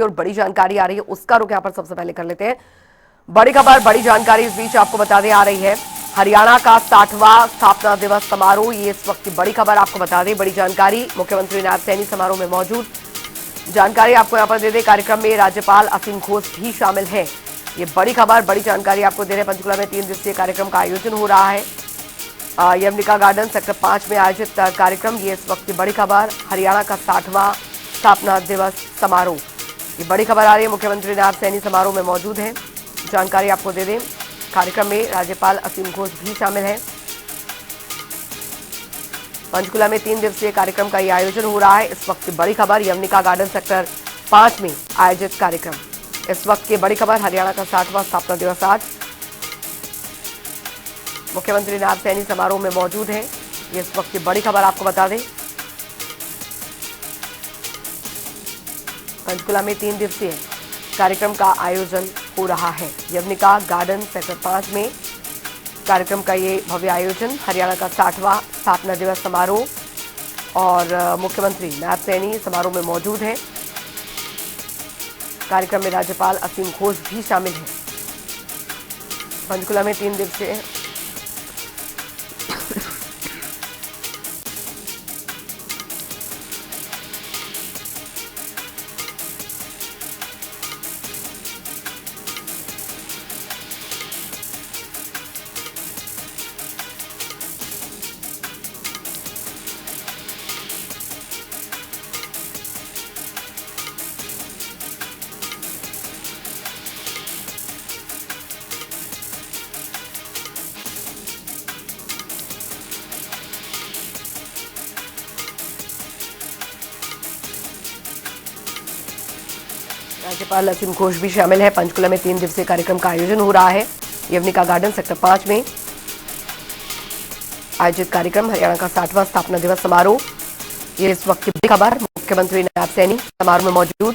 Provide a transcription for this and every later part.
और बड़ी जानकारी आ रही है उसका रुख यहाँ पर सबसे पहले कर लेते हैं। बड़ी खबर, बड़ी जानकारी इस बीच आपको बताने आ रही है। हरियाणा का 60वां स्थापना दिवस समारोह, ये इस वक्त की बड़ी खबर आपको बता दें। बड़ी जानकारी, मुख्यमंत्री नायब सैनी समारोह में मौजूद। जानकारी आपको यहाँ पर दे दें, कार्यक्रम में राज्यपाल असीम घोष भी शामिल है। ये बड़ी खबर, बड़ी जानकारी आपको दे रहे। पंचकुला में 3 दिवसीय कार्यक्रम का आयोजन हो रहा है। यवनिका गार्डन सेक्टर 5 में आयोजित कार्यक्रम, ये इस वक्त की बड़ी खबर। हरियाणा का 60वां स्थापना दिवस समारोह, ये बड़ी खबर आ रही है। मुख्यमंत्री नायब सैनी समारोह में मौजूद हैं। जानकारी आपको दे दें, कार्यक्रम में राज्यपाल असीम घोष भी शामिल है। पंचकुला में 3 दिवसीय कार्यक्रम का यह आयोजन हो रहा है। इस वक्त की बड़ी खबर, यवनिका गार्डन सेक्टर 5 में आयोजित कार्यक्रम। इस वक्त की बड़ी खबर, हरियाणा का 60वां स्थापना दिवस आज। मुख्यमंत्री नायब सैनी समारोह में मौजूद है। ये इस वक्त की बड़ी खबर आपको बता दें। पंचकुला में 3 दिवसीय कार्यक्रम का आयोजन हो रहा है। यवनिका गार्डन सेक्टर 5 में कार्यक्रम का ये भव्य आयोजन, हरियाणा का 60वां स्थापना दिवस समारोह और मुख्यमंत्री नायब सैनी समारोह में मौजूद है। कार्यक्रम में राज्यपाल असीम घोष भी शामिल हैं। पंचकुला में 3 दिवसीय राज्यपाल असीम घोष भी शामिल है। पंचकुला में 3 दिवसीय कार्यक्रम का आयोजन हो रहा है। यवनिका गार्डन सेक्टर 5 में आयोजित कार्यक्रम, हरियाणा का 60वां स्थापना दिवस समारोह, ये इस वक्त की बड़ी खबर। मुख्यमंत्री नायब सैनी समारोह में मौजूद।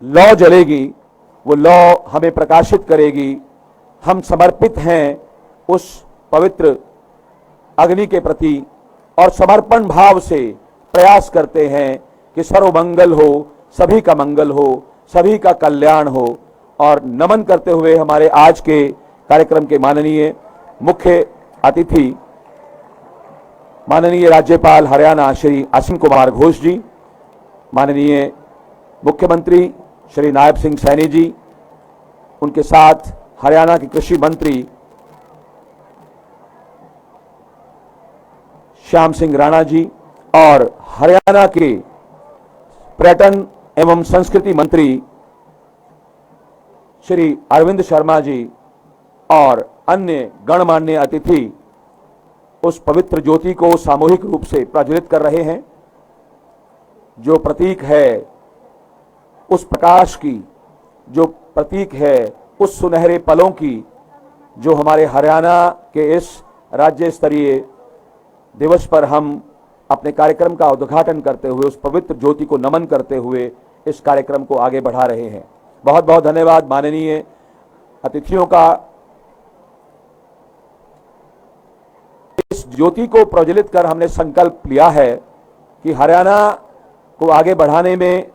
लौ जलेगी, वो लौ हमें प्रकाशित करेगी। हम समर्पित हैं उस पवित्र अग्नि के प्रति और समर्पण भाव से प्रयास करते हैं कि सर्वमंगल हो, सभी का मंगल हो, सभी का कल्याण हो। और नमन करते हुए हमारे आज के कार्यक्रम के माननीय मुख्य अतिथि, माननीय राज्यपाल हरियाणा श्री असीम कुमार घोष जी, माननीय मुख्यमंत्री श्री नायब सिंह सैनी जी, उनके साथ हरियाणा के कृषि मंत्री श्याम सिंह राणा जी और हरियाणा के पर्यटन एवं संस्कृति मंत्री श्री अरविंद शर्मा जी और अन्य गणमान्य अतिथि उस पवित्र ज्योति को सामूहिक रूप से प्रज्वलित कर रहे हैं, जो प्रतीक है उस प्रकाश की, जो प्रतीक है उस सुनहरे पलों की, जो हमारे हरियाणा के इस राज्य स्तरीय दिवस पर हम अपने कार्यक्रम का उद्घाटन करते हुए उस पवित्र ज्योति को नमन करते हुए इस कार्यक्रम को आगे बढ़ा रहे हैं। बहुत बहुत धन्यवाद माननीय अतिथियों का। इस ज्योति को प्रज्वलित कर हमने संकल्प लिया है कि हरियाणा को आगे बढ़ाने में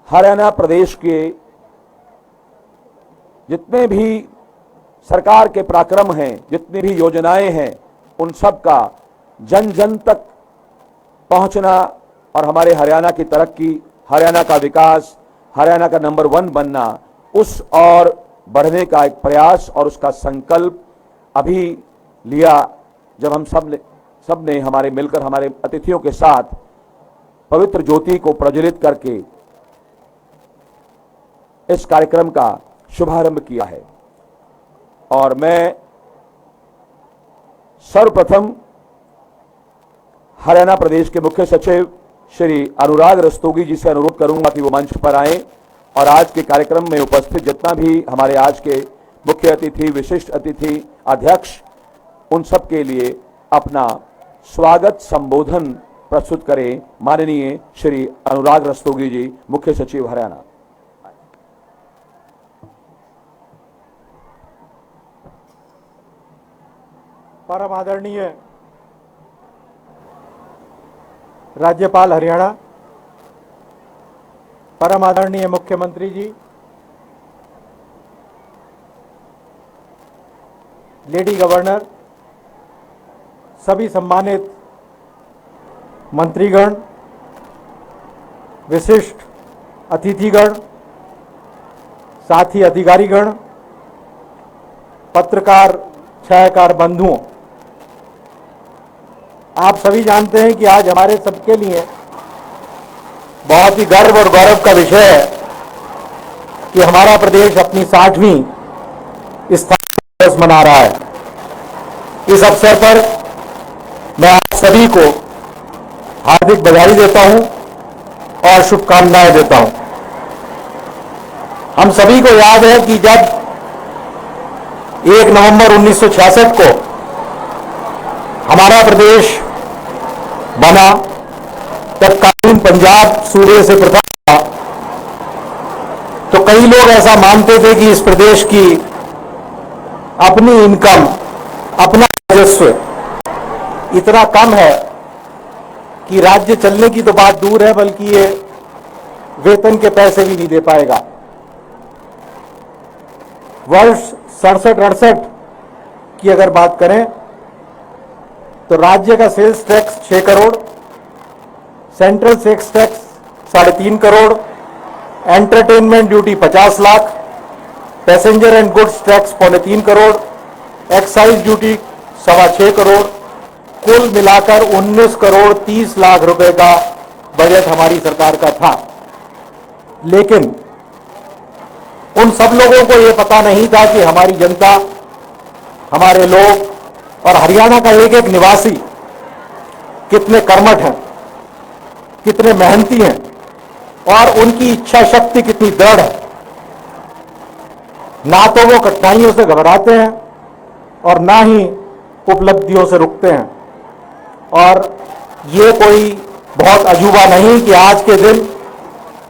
हरियाणा प्रदेश के जितने भी सरकार के पराक्रम हैं, जितनी भी योजनाएं हैं, उन सब का जन जन तक पहुंचना और हमारे हरियाणा की तरक्की, हरियाणा का विकास, हरियाणा का नंबर 1 बनना, उस और बढ़ने का एक प्रयास और उसका संकल्प अभी लिया जब हम सब ने हमारे मिलकर हमारे अतिथियों के साथ पवित्र ज्योति को प्रज्वलित करके इस कार्यक्रम का शुभारंभ किया है। और मैं सर्वप्रथम हरियाणा प्रदेश के मुख्य सचिव श्री अनुराग रस्तोगी जी से अनुरोध करूंगा कि वो मंच पर आएं और आज के कार्यक्रम में उपस्थित जितना भी हमारे आज के मुख्य अतिथि, विशिष्ट अतिथि, अध्यक्ष, उन सब के लिए अपना स्वागत संबोधन प्रस्तुत करें। माननीय श्री अनुराग रस्तोगी जी, मुख्य सचिव हरियाणा। परम आदरणीय राज्यपाल हरियाणा, परम आदरणीय मुख्यमंत्री जी, लेडी गवर्नर, सभी सम्मानित मंत्रीगण, विशिष्ट अतिथिगण, साथी अधिकारीगण, पत्रकार छायाकार बंधुओं, आप सभी जानते हैं कि आज हमारे सबके लिए बहुत ही गर्व और गौरव का विषय है कि हमारा प्रदेश अपनी 60वीं स्थापना दिवस मना रहा है। इस अवसर पर मैं आप सभी को हार्दिक बधाई देता हूं और शुभकामनाएं देता हूं। हम सभी को याद है कि जब 1 नवंबर 1966 को हमारा प्रदेश बना, तब कानून पंजाब सूबे से पृथक था, तो कई लोग ऐसा मानते थे कि इस प्रदेश की अपनी इनकम, अपना राजस्व इतना कम है कि राज्य चलने की तो बात दूर है, बल्कि ये वेतन के पैसे भी नहीं दे पाएगा। वर्ष 67-68 की अगर बात करें तो राज्य का sales tax 6 crore, central sales tax 3.5 crore, entertainment duty 50 lakh, passenger and goods tax 3.25 crore, excise duty 6.25 crore, कुल मिलाकर 19 करोड़ 30 लाख रुपए का बजट हमारी सरकार का था। लेकिन उन सब लोगों को यह पता नहीं था कि हमारी जनता, हमारे लोग और हरियाणा का एक एक निवासी कितने कर्मठ हैं, कितने मेहनती हैं और उनकी इच्छा शक्ति कितनी दृढ़ है। ना तो वो कठिनाइयों से घबराते हैं और ना ही उपलब्धियों से रुकते हैं। और ये कोई बहुत अजूबा नहीं कि आज के दिन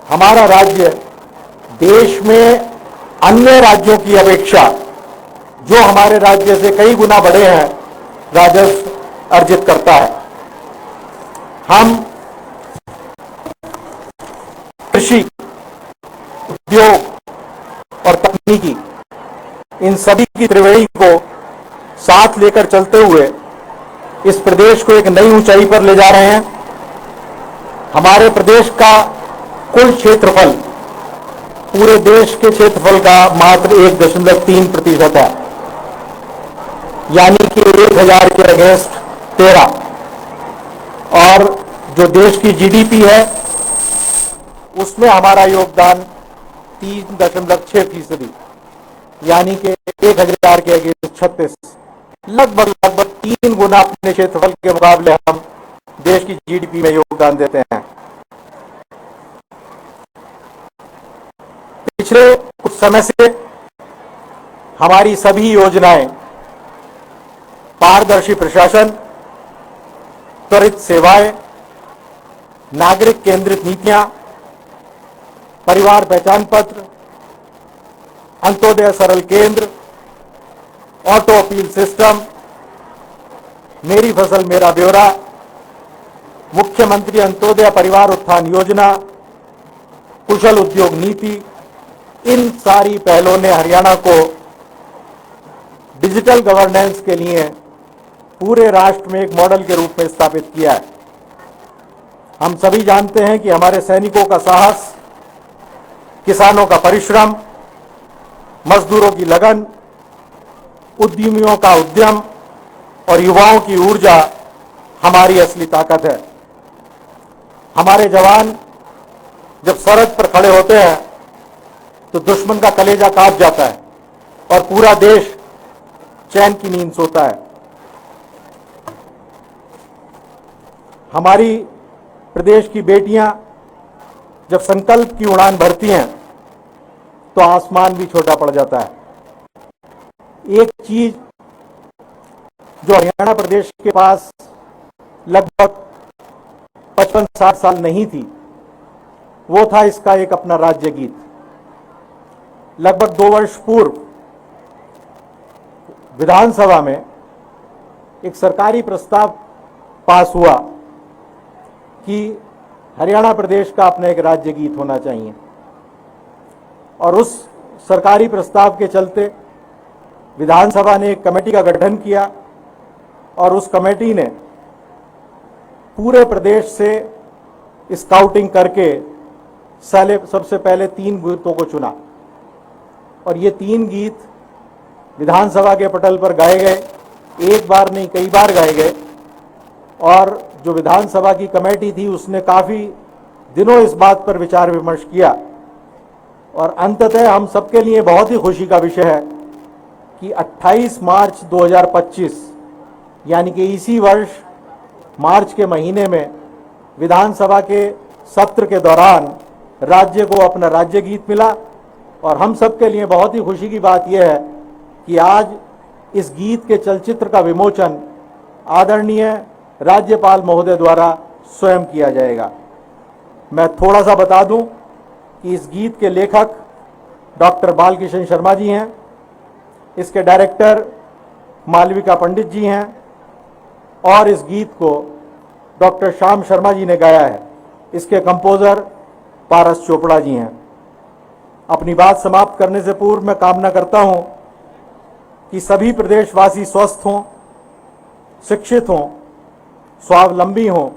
हमारा राज्य देश में अन्य राज्यों की अपेक्षा, जो हमारे राज्य से कई गुना बड़े हैं, राजस्व अर्जित करता है। हम कृषि, उद्योग और तकनीकी, इन सभी की त्रिवेणी को साथ लेकर चलते हुए इस प्रदेश को एक नई ऊंचाई पर ले जा रहे हैं। हमारे प्रदेश का कुल क्षेत्रफल पूरे देश के क्षेत्रफल का मात्र 1.3% है, यानी कि 1000 के अगेंस्ट 13। और जो देश की जीडीपी है उसमें हमारा योगदान 3.6%, यानी कि 1000 के अगेंस्ट 36। लगभग 3 गुना अपने क्षेत्रफल के मुकाबले हम देश की जीडीपी में योगदान देते हैं। पिछले कुछ समय से हमारी सभी योजनाएं, पारदर्शी प्रशासन, त्वरित सेवाएं, नागरिक केंद्रित नीतियां, परिवार पहचान पत्र, अंत्योदय सरल केंद्र, ऑटो अपील सिस्टम, मेरी फसल मेरा ब्यौरा, मुख्यमंत्री अंत्योदय परिवार उत्थान योजना, कुशल उद्योग नीति, इन सारी पहलों ने हरियाणा को डिजिटल गवर्नेंस के लिए पूरे राष्ट्र में एक मॉडल के रूप में स्थापित किया है। हम सभी जानते हैं कि हमारे सैनिकों का साहस, किसानों का परिश्रम, मजदूरों की लगन, उद्यमियों का उद्यम और युवाओं की ऊर्जा हमारी असली ताकत है। हमारे जवान जब सरहद पर खड़े होते हैं तो दुश्मन का कलेजा कांप जाता है और पूरा देश चैन की नींद सोता है। हमारी प्रदेश की बेटियां जब संकल्प की उड़ान भरती हैं तो आसमान भी छोटा पड़ जाता है। एक चीज जो हरियाणा प्रदेश के पास लगभग 55-60 साल नहीं थी, वो था इसका एक अपना राज्य गीत। लगभग 2 वर्ष पूर्व विधानसभा में एक सरकारी प्रस्ताव पास हुआ कि हरियाणा प्रदेश का अपना एक राज्य गीत होना चाहिए, और उस सरकारी प्रस्ताव के चलते विधानसभा ने एक कमेटी का गठन किया और उस कमेटी ने पूरे प्रदेश से स्काउटिंग करके सबसे पहले 3 गीतों को चुना, और ये 3 गीत विधानसभा के पटल पर गाए गए। एक बार नहीं, कई बार गाए गए, और जो विधानसभा की कमेटी थी उसने काफ़ी दिनों इस बात पर विचार विमर्श किया, और अंततः हम सबके लिए बहुत ही खुशी का विषय है कि 28 मार्च 2025 यानी कि इसी वर्ष मार्च के महीने में विधानसभा के सत्र के दौरान राज्य को अपना राज्य गीत मिला। और हम सबके लिए बहुत ही खुशी की बात यह है कि आज इस गीत के चलचित्र का विमोचन आदरणीय राज्यपाल महोदय द्वारा स्वयं किया जाएगा। मैं थोड़ा सा बता दूं कि इस गीत के लेखक डॉक्टर बालकिशन शर्मा जी हैं, इसके डायरेक्टर मालविका पंडित जी हैं, और इस गीत को डॉक्टर श्याम शर्मा जी ने गाया है। इसके कंपोजर पारस चोपड़ा जी हैं। अपनी बात समाप्त करने से पूर्व मैं कामना करता हूं कि सभी प्रदेशवासी स्वस्थ हों, शिक्षित हों, स्वावलंबी हों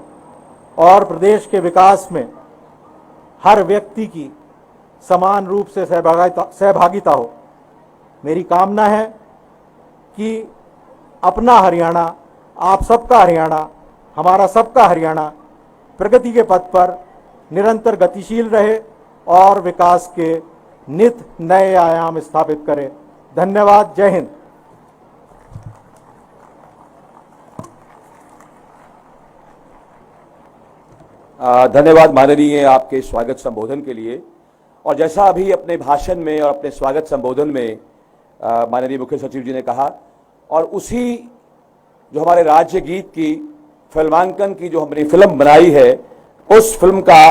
और प्रदेश के विकास में हर व्यक्ति की समान रूप से सहभागिता हो। मेरी कामना है कि अपना हरियाणा, आप सबका हरियाणा, हमारा सबका हरियाणा प्रगति के पथ पर निरंतर गतिशील रहे और विकास के नित नए आयाम स्थापित करे। धन्यवाद। जय हिंद। धन्यवाद माननीय आपके स्वागत संबोधन के लिए। और जैसा अभी अपने भाषण में और अपने स्वागत संबोधन में माननीय मुख्य सचिव जी ने कहा, और उसी जो हमारे राज्य गीत की फिल्मांकन की जो हमने फिल्म बनाई है, उस फिल्म का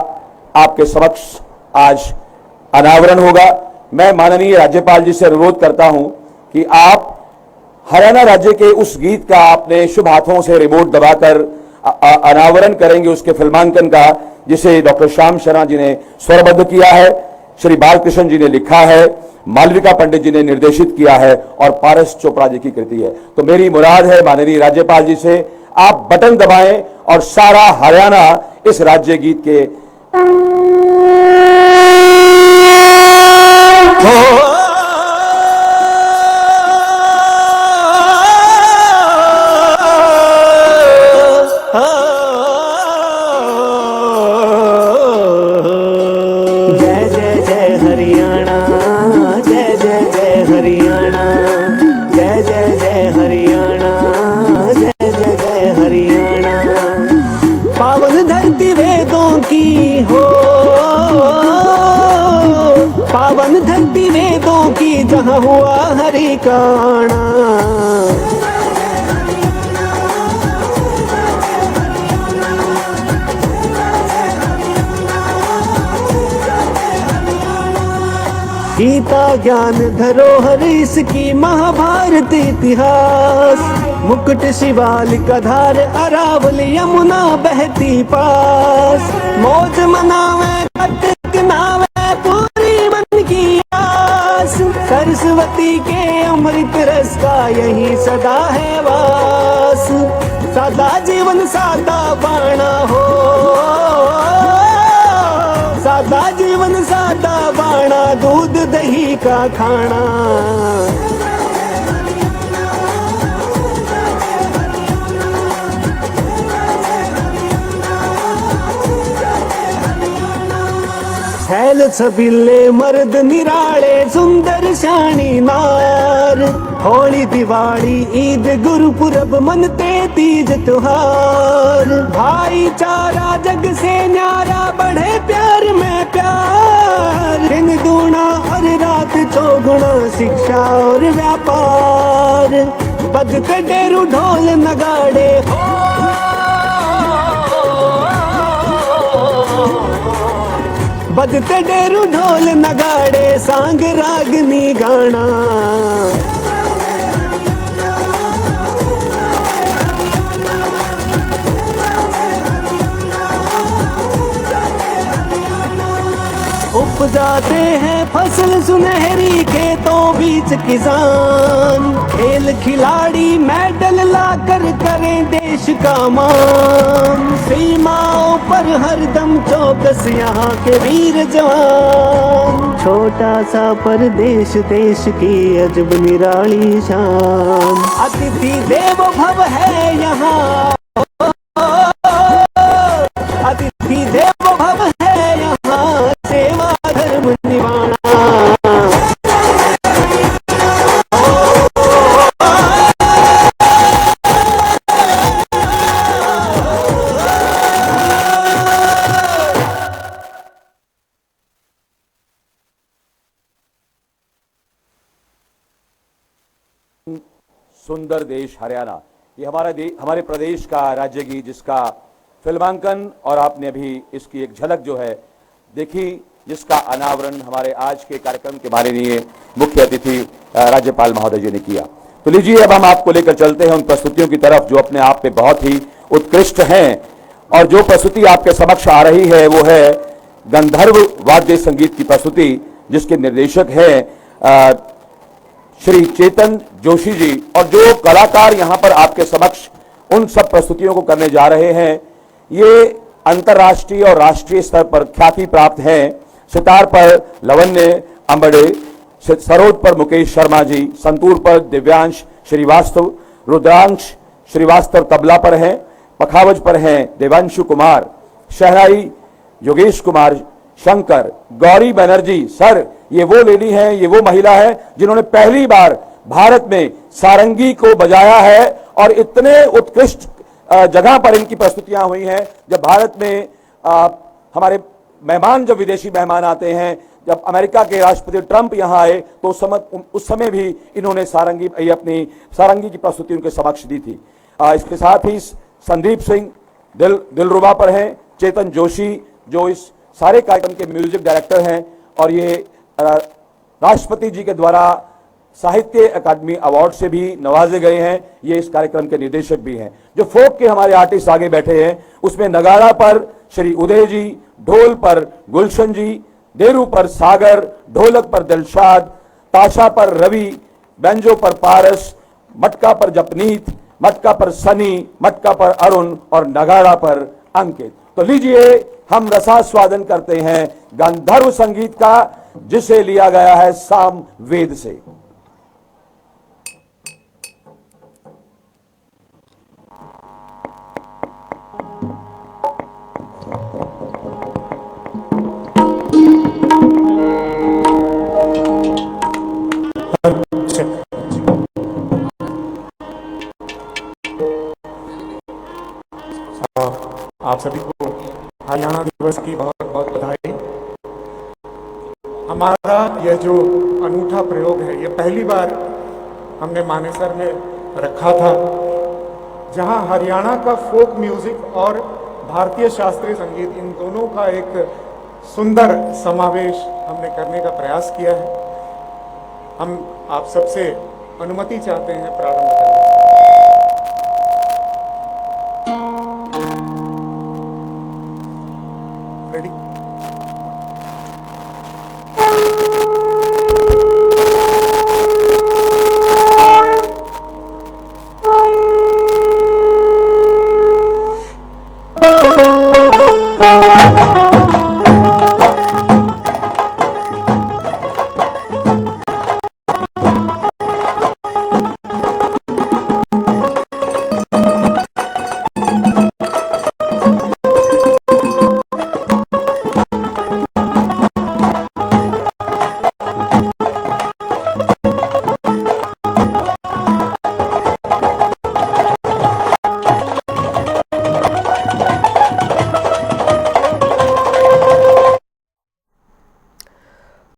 आपके समक्ष आज अनावरण होगा। मैं माननीय राज्यपाल जी से अनुरोध करता हूं कि आप हरियाणा राज्य के उस गीत का अपने शुभ हाथों से रिमोट दबाकर अनावरण करेंगे, उसके फिल्मांकन का, जिसे डॉक्टर श्याम शर्मा जी ने स्वरबद्ध किया है, श्री बालकृष्ण जी ने लिखा है, मालविका पंडित जी ने निर्देशित किया है और पारस चोपड़ा जी की कृति है। तो मेरी मुराद है माननीय राज्यपाल जी से, आप बटन दबाएं और सारा हरियाणा इस राज्य गीत के जय जय जय हरियाणा, जय जय जय हरियाणा, जय जय जय हरियाणा, जय जय जय हरियाणा। पावन धरती वेदों की हो, पावन धरती वेदों की जहाँ हुआ हरि का आना। गीता ज्ञान धरोहर इसकी, महाभारत इतिहास, मुकुट शिवालिका धार अरावली यमुना बहती पास। मौज मनावे कट नावे पूरी मन की आस, सरस्वती के अमृत रस का यही सदा है वास। सादा जीवन सादा बाणा हो, सादा जीवन सादा बाणा, दूध दही का खाना। छैल छबिल्ले मर्द निराले, सुंदर शानी नार। होली दिवाली ईद गुरुपुरब मनते तीज त्योहार। भाईचारा जग से न्यारा, बढ़े प्यार में प्यार। दिन दूना और रात चौगुना, शिक्षा और व्यापार। बजते डेरू ढोल नगाड़े बजते डेरू ढोल नगाड़े, सांग रागनी गाना। उगाते हैं फसल सुनहरी खेतों बीच किसान। खेल खिलाड़ी मेडल लाकर करें देश का मान। सीमाओं पर हरदम चौकस यहाँ के वीर जवान। छोटा सा परदेश देश की अजब निराली शान। अतिथि देवो भव है यहाँ, अतिथि देवो भव है यहाँ, सेवा धर्म निभाना। सुंदर देश हरियाणा, ये हमारे प्रदेश का राज्य गीत जिसका फिल्मांकन और आपने अभी इसकी एक झलक जो है देखी, जिसका अनावरण हमारे आज के कार्यक्रम के माननीय मुख्य अतिथि राज्यपाल महोदय जी ने किया। तो लीजिए अब हम आपको लेकर चलते हैं उन प्रस्तुतियों की तरफ जो अपने आप में बहुत ही उत्कृष्ट हैं। और जो प्रस्तुति आपके समक्ष आ रही है वो है गंधर्व वाद्य संगीत की प्रस्तुति, जिसके निर्देशक हैं श्री चेतन जोशी जी। और जो कलाकार यहां पर आपके समक्ष उन सब प्रस्तुतियों को करने जा रहे हैं, ये अंतर्राष्ट्रीय और राष्ट्रीय स्तर पर ख्याति प्राप्त हैं। सितार पर लवन्य अंबड़े, सरोद पर मुकेश शर्मा जी, संतूर पर दिव्यांश श्रीवास्तव, रुद्रांश श्रीवास्तव तबला पर हैं, पखावज पर हैं देवांशु कुमार, शहनाई योगेश कुमार शंकर, गौरी बनर्जी। सर, ये वो लेडी है, ये वो महिला है जिन्होंने पहली बार भारत में सारंगी को बजाया है। और इतने उत्कृष्ट जगह पर इनकी प्रस्तुतियां हुई हैं। जब भारत में हमारे मेहमान, जब विदेशी मेहमान आते हैं, जब अमेरिका के राष्ट्रपति ट्रंप यहां आए तो उस समय भी इन्होंने अपनी सारंगी की प्रस्तुति उनके समक्ष दी थी। इसके साथ ही संदीप सिंह दिलरुबा पर हैं, चेतन जोशी जो इस सारे कार्यक्रम के म्यूजिक डायरेक्टर हैं और ये राष्ट्रपति जी के द्वारा साहित्य अकादमी अवार्ड से भी नवाजे गए हैं। ये इस कार्यक्रम के निर्देशक भी हैं। जो फोक के हमारे आर्टिस्ट आगे बैठे हैं उसमें नगाड़ा पर श्री उदय जी, ढोल पर गुलशन जी, देरू पर सागर, ढोलक पर दिलशाद, ताशा पर रवि, बैंजो पर पारस, मटका पर जपनीत, मटका पर सनी, मटका पर अरुण और नगाड़ा पर अंकित। तो लीजिए हम रसास्वादन करते हैं गंधर्व संगीत का, जिसे लिया गया है साम वेद से। आप सभी को हरियाणा दिवस की बहुत बहुत बधाई। हमारा यह जो अनूठा प्रयोग है, ये पहली बार हमने मानेसर में रखा था, जहां हरियाणा का फोक म्यूजिक और भारतीय शास्त्रीय संगीत, इन दोनों का एक सुंदर समावेश हमने करने का प्रयास किया है। हम आप सबसे अनुमति चाहते हैं प्रारंभ करने